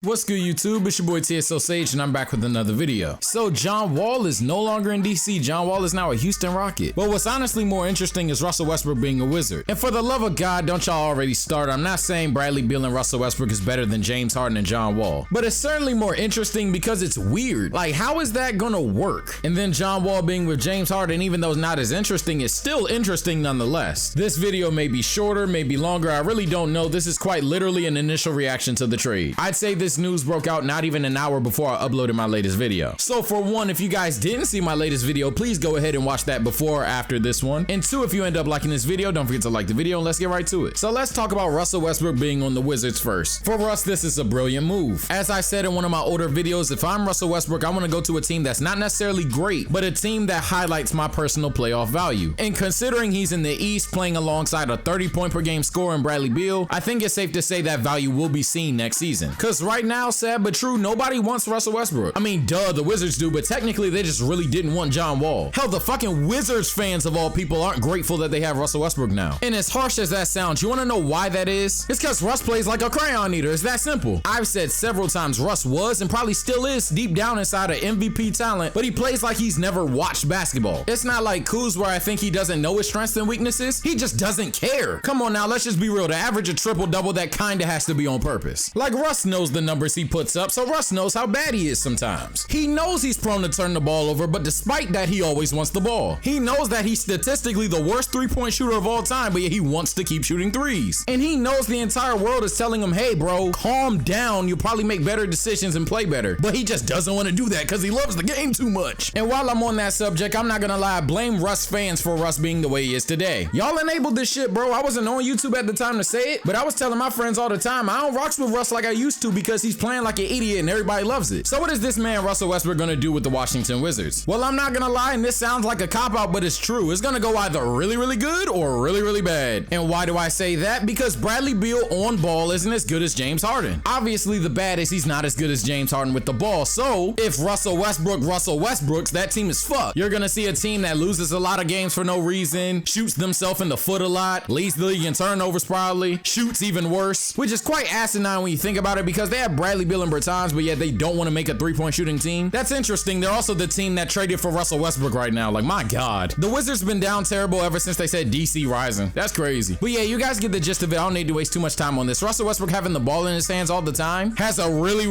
What's good, YouTube? It's your boy TSO Sage and I'm back with another video. So John Wall is no longer in DC. John Wall is now a Houston Rocket. But what's honestly more interesting is Russell Westbrook being a Wizard. And for the love of God, don't y'all already start. I'm not saying Bradley Beal and Russell Westbrook is better than James Harden and John Wall. But it's certainly more interesting because it's weird. Like, how is that gonna work? And then John Wall being with James Harden, even though it's not as interesting, is still interesting nonetheless. This video may be shorter, may be longer. I really don't know. This is quite literally an initial reaction to the trade. I'd say this news broke out not even an hour before I uploaded my latest video. So for one, if you guys didn't see my latest video, please go ahead and watch that before or after this one. And two, if you end up liking this video, don't forget to like the video and let's get right to it. So let's talk about Russell Westbrook being on the Wizards first. For Russ, this is a brilliant move. As I said in one of my older videos, if I'm Russell Westbrook, I want to go to a team that's not necessarily great, but a team that highlights my personal playoff value. And considering he's in the East playing alongside a 30-point per game scorer in Bradley Beal, I think it's safe to say that value will be seen next season. Cause right now, sad but true, nobody wants Russell Westbrook. I mean, duh, the Wizards do, but technically they just really didn't want John Wall. Hell, the fucking Wizards fans of all people aren't grateful that they have Russell Westbrook now. And as harsh as that sounds, you wanna know why that is? It's cause Russ plays like a crayon eater. It's that simple. I've said several times Russ was and probably still is deep down inside an MVP talent, but he plays like he's never watched basketball. It's not like Kuz where I think he doesn't know his strengths and weaknesses. He just doesn't care. Come on now, let's just be real. To average a triple-double, that kinda has to be on purpose. Like, Russ knows the numbers he puts up, so Russ knows how bad he is sometimes. He knows he's prone to turn the ball over, but despite that, he always wants the ball. He knows that he's statistically the worst three-point shooter of all time, but yet he wants to keep shooting threes. And he knows the entire world is telling him, hey bro, calm down, you'll probably make better decisions and play better. But he just doesn't want to do that because he loves the game too much. And while I'm on that subject, I'm not gonna lie, blame Russ fans for Russ being the way he is today. Y'all enabled this shit, bro. I wasn't on YouTube at the time to say it, but I was telling my friends all the time, I don't rocks with Russ like I used to because he's playing like an idiot and everybody loves it. So what is this man Russell Westbrook gonna do with the Washington Wizards? Well, I'm not gonna lie, and this sounds like a cop-out, but it's true. It's gonna go either really, really good or really, really bad. And why do I say that? Because Bradley Beal on ball isn't as good as James Harden. Obviously, the bad is he's not as good as James Harden with the ball. So if Russell Westbrooks, that team is fucked. You're gonna see a team that loses a lot of games for no reason, shoots themselves in the foot a lot, leads the league in turnovers probably, shoots even worse, which is quite asinine when you think about it because they have Bradley Beal and Bertans, but yet they don't want to make a three-point shooting team. That's interesting. They're also the team that traded for Russell Westbrook right now. Like, my God. The Wizards been down terrible ever since they said DC rising. That's crazy. But yeah, you guys get the gist of it. I don't need to waste too much time on this. Russell Westbrook having the ball in his hands all the time has a really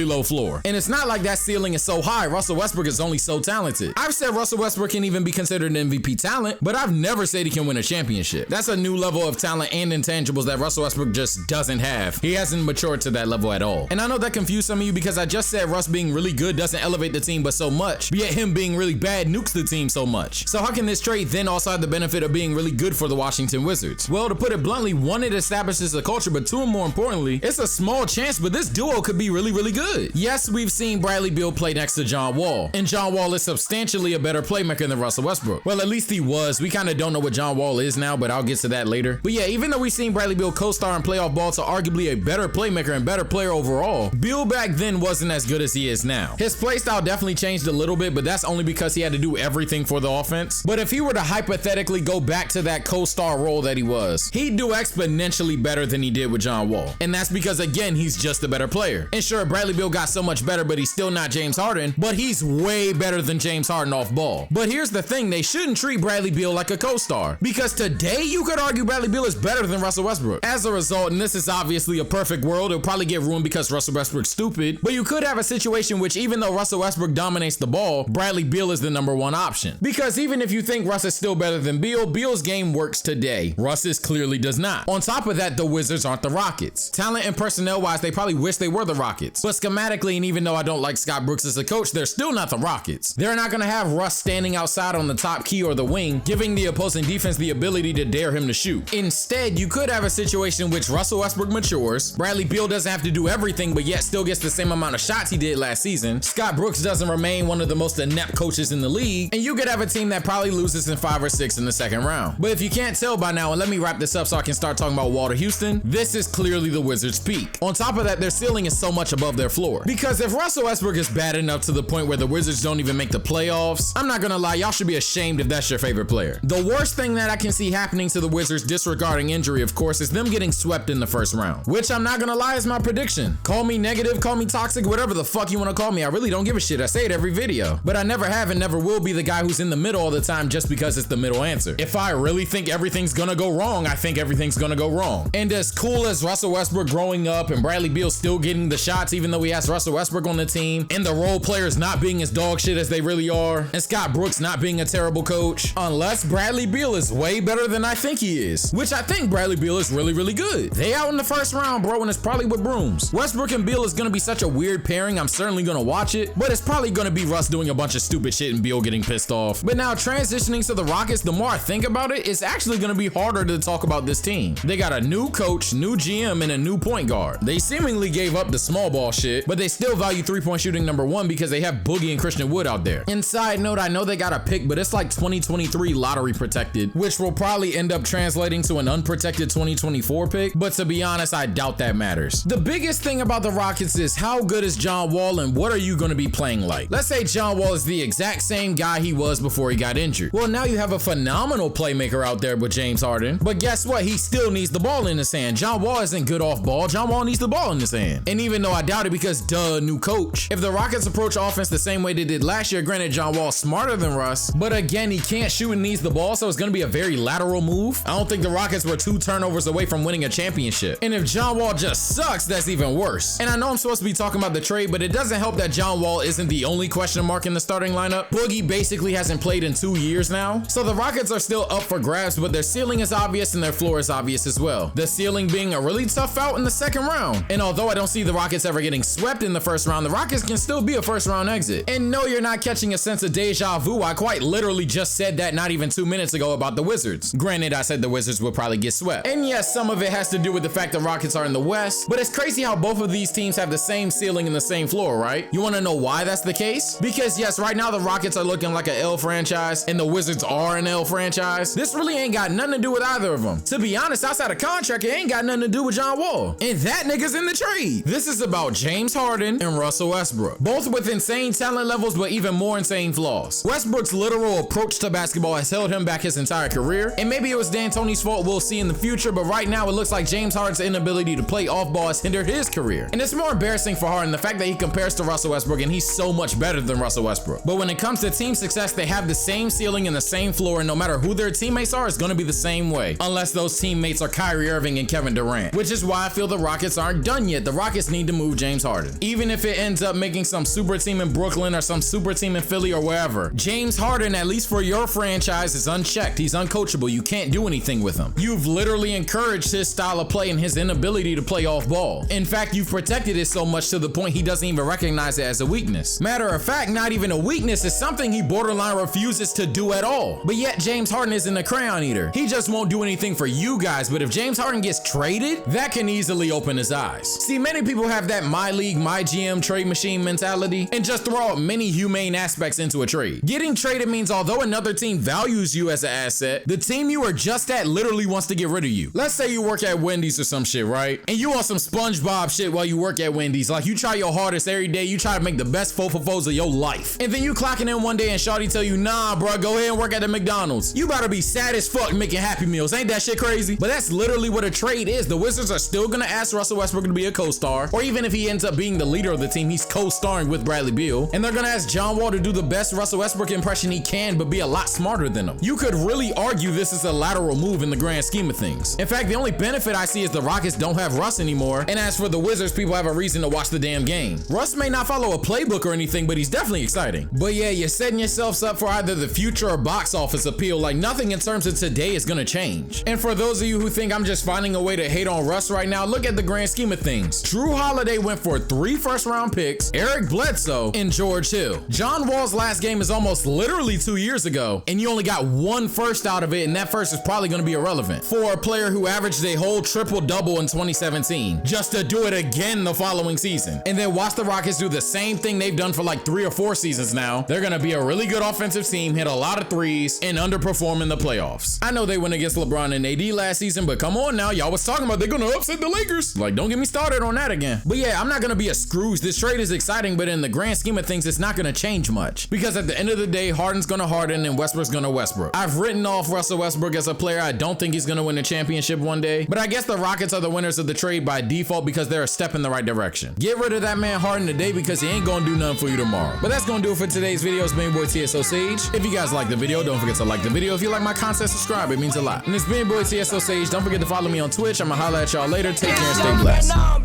low floor. And it's not like that ceiling is so high. Russell Westbrook is only so talented. I've said Russell Westbrook can even be considered an MVP talent, but I've never said he can win a championship. That's a new level of talent and intangibles that Russell Westbrook just doesn't have. He hasn't matured to that level at all. And I know that confused some of you because I just said Russ being really good doesn't elevate the team but so much, but yet him being really bad nukes the team so much. So how can this trade then also have the benefit of being really good for the Washington Wizards? Well, to put it bluntly, one, it establishes a culture, but two, and more importantly, it's a small chance, but this duo could be really good. Yes, we've seen Bradley Beal play next to John Wall, and John Wall is substantially a better playmaker than Russell Westbrook. Well, at least he was. We kind of don't know what John Wall is now, but I'll get to that later. But yeah, even though we've seen Bradley Beal co-star and playoff ball to arguably a better playmaker and better player overall, Beal back then wasn't as good as he is now. His play style definitely changed a little bit, but that's only because he had to do everything for the offense. But if he were to hypothetically go back to that co-star role that he was, he'd do exponentially better than he did with John Wall. And that's because, again, he's just a better player. And sure, Bradley Beal got so much better, but he's still not James Harden, but he's way better than James Harden off ball. But here's the thing, they shouldn't treat Bradley Beal like a co-star, because today you could argue Bradley Beal is better than Russell Westbrook. As a result, and this is obviously a perfect world, it'll probably get ruined because Russell Westbrook's stupid, but you could have a situation which, even though Russell Westbrook dominates the ball, Bradley Beal is the #1 option. Because even if you think Russ is still better than Beal, Beal's game works today. Russ's clearly does not. On top of that, the Wizards aren't the Rockets. Talent and personnel wise, they probably wish they were the Rockets. But schematically, and even though I don't like Scott Brooks as a coach, they're still not the Rockets. They're not gonna have Russ standing outside on the top key or the wing, giving the opposing defense the ability to dare him to shoot. Instead, you could have a situation in which Russell Westbrook matures, Bradley Beal doesn't have to do everything, but yet still gets the same amount of shots he did last season, Scott Brooks doesn't remain one of the most inept coaches in the league, and you could have a team that probably loses in 5 or 6 in the second round. But if you can't tell by now, and let me wrap this up so I can start talking about Walter Houston, this is clearly the Wizards' peak. On top of that, their ceiling is so much above their floor. Because if Russell Westbrook is bad enough to the point where the Wizards don't even make the playoffs, I'm not gonna lie, y'all should be ashamed if that's your favorite player. The worst thing that I can see happening to the Wizards, disregarding injury of course, is them getting swept in the first round, which I'm not not gonna lie, it's my prediction. Call me negative, call me toxic, whatever the fuck you wanna call me. I really don't give a shit. I say it every video. But I never have and never will be the guy who's in the middle all the time just because it's the middle answer. If I really think everything's gonna go wrong, I think everything's gonna go wrong. And as cool as Russell Westbrook growing up and Bradley Beal still getting the shots even though he has Russell Westbrook on the team, and the role players not being as dog shit as they really are, and Scott Brooks not being a terrible coach, unless Bradley Beal is way better than I think he is, which I think Bradley Beal is really, really good. They out in the first round, bro, and it's probably with brooms. Westbrook and Beal is gonna be such a weird pairing. I'm certainly gonna watch it, but it's probably gonna be Russ doing a bunch of stupid shit and Beal getting pissed off. But now transitioning to the Rockets, the more I think about it, it's actually gonna be harder to talk about this team. They got a new coach, new GM, and a new point guard. They seemingly gave up the small ball shit, but they still value three-point shooting #1 because they have Boogie and Christian Wood out there. And side note, I know they got a pick, but it's like 2023 lottery protected, which will probably end up translating to an unprotected 2024 pick. But to be honest, I doubt that matters. The biggest thing about the Rockets is how good is John Wall and what are you going to be playing like? Let's say John Wall is the exact same guy he was before he got injured. Well, now you have a phenomenal playmaker out there with James Harden, but guess what? He still needs the ball in his hand. John Wall isn't good off ball. John Wall needs the ball in his hand. And even though I doubt it because duh, new coach, if the Rockets approach offense the same way they did last year, granted John Wall's smarter than Russ, but again, he can't shoot and needs the ball, so it's going to be a very lateral move. I don't think the Rockets were 2 turnovers away from winning a championship. And if John Wall just sucks, that's even worse. And I know I'm supposed to be talking about the trade, but it doesn't help that John Wall isn't the only question mark in the starting lineup. Boogie basically hasn't played in 2 years now. So the Rockets are still up for grabs, but their ceiling is obvious and their floor is obvious as well. The ceiling being a really tough out in the second round. And although I don't see the Rockets ever getting swept in the first round, the Rockets can still be a first round exit. And no, you're not catching a sense of deja vu. I quite literally just said that not even 2 minutes ago about the Wizards. Granted, I said the Wizards will probably get swept. And yes, some of it has to do with the fact the Rockets are in the West, but it's crazy how both of these teams have the same ceiling and the same floor, right? You want to know why that's the case? Because yes, right now the Rockets are looking like an L franchise and the Wizards are an L franchise. This really ain't got nothing to do with either of them. To be honest, outside of contract, it ain't got nothing to do with John Wall. And that nigga's in the trade. This is about James Harden and Russell Westbrook, both with insane talent levels, but even more insane flaws. Westbrook's literal approach to basketball has held him back his entire career, and maybe it was D'Antoni's fault, we'll see in the future, but right now it looks like James Harden's inability to play off ball has hindered his career. And it's more embarrassing for Harden, the fact that he compares to Russell Westbrook and he's so much better than Russell Westbrook. But when it comes to team success, they have the same ceiling and the same floor, and no matter who their teammates are, it's gonna be the same way, unless those teammates are Kyrie Irving and Kevin Durant, which is why I feel the Rockets aren't done yet. The Rockets need to move James Harden. Even if it ends up making some super team in Brooklyn or some super team in Philly or wherever, James Harden, at least for your franchise, is unchecked. He's uncoachable. You can't do anything with him. You've literally encouraged his style of play and his inability to play off ball. In fact, you've protected it so much to the point he doesn't even recognize it as a weakness. Matter of fact, not even a weakness, is something he borderline refuses to do at all. But yet James Harden isn't a crayon eater. He just won't do anything for you guys, but if James Harden gets traded, that can easily open his eyes. See, many people have that my league, my GM trade machine mentality and just throw out many humane aspects into a trade. Getting traded means although another team values you as an asset, the team you are just at literally wants to get rid of you. Let's say you work at Wendy's or some shit, right? And you want some SpongeBob shit while you work at Wendy's. Like you try your hardest every day, you try to make the best fofos of your life. And then you clocking in one day and shawty tell you, nah, bro, go ahead and work at the McDonald's. You better be sad as fuck making Happy Meals. Ain't that shit crazy? But that's literally what a trade is. The Wizards are still gonna ask Russell Westbrook to be a co-star, or even if he ends up being the leader of the team, he's co-starring with Bradley Beal. And they're gonna ask John Wall to do the best Russell Westbrook impression he can, but be a lot smarter than him. You could really argue this is a lateral move in the grand scheme of things. In fact, the only benefit I see is the Rockets don't have Russ anymore, and as for the Wizards, people have a reason to watch the damn game. Russ may not follow a playbook or anything, but he's definitely exciting. But yeah, you're setting yourselves up for either the future or box office appeal. Like nothing in terms of today is gonna change. And for those of you who think I'm just finding a way to hate on Russ right now, look at the grand scheme of things. Drew Holiday went for 3 first-round picks, Eric Bledsoe, and George Hill. John Wall's last game is almost literally 2 years ago, and you only got 1 first out of it, and that first is probably gonna be irrelevant for a player who averaged a whole triple-double in 2017, just to do it again the following season. And then watch the Rockets do the same thing they've done for like 3 or 4 seasons now. They're gonna be a really good offensive team, hit a lot of threes, and underperform in the playoffs. I know they went against LeBron and AD last season, but come on now, y'all was talking about they're gonna upset the Lakers. Like, don't get me started on that again. But yeah, I'm not gonna be a Scrooge. This trade is exciting, but in the grand scheme of things, it's not gonna change much. Because at the end of the day, Harden's gonna Harden and Westbrook's gonna Westbrook. I've written off Russell Westbrook as a player. I don't think he's gonna win a championship one day, but I guess the Rockets are the winners of the trade trade by default because they're a step in the right direction. Get rid of that man Harden today because he ain't gonna do nothing for you tomorrow. But that's gonna do it for today's video. It's been your boy TSO Sage. If you guys like the video, don't forget to like the video. If you like my content, subscribe. It means a lot. And it's been your boy TSO Sage. Don't forget to follow me on Twitch. I'm gonna holla at y'all later. Take care and stay blessed.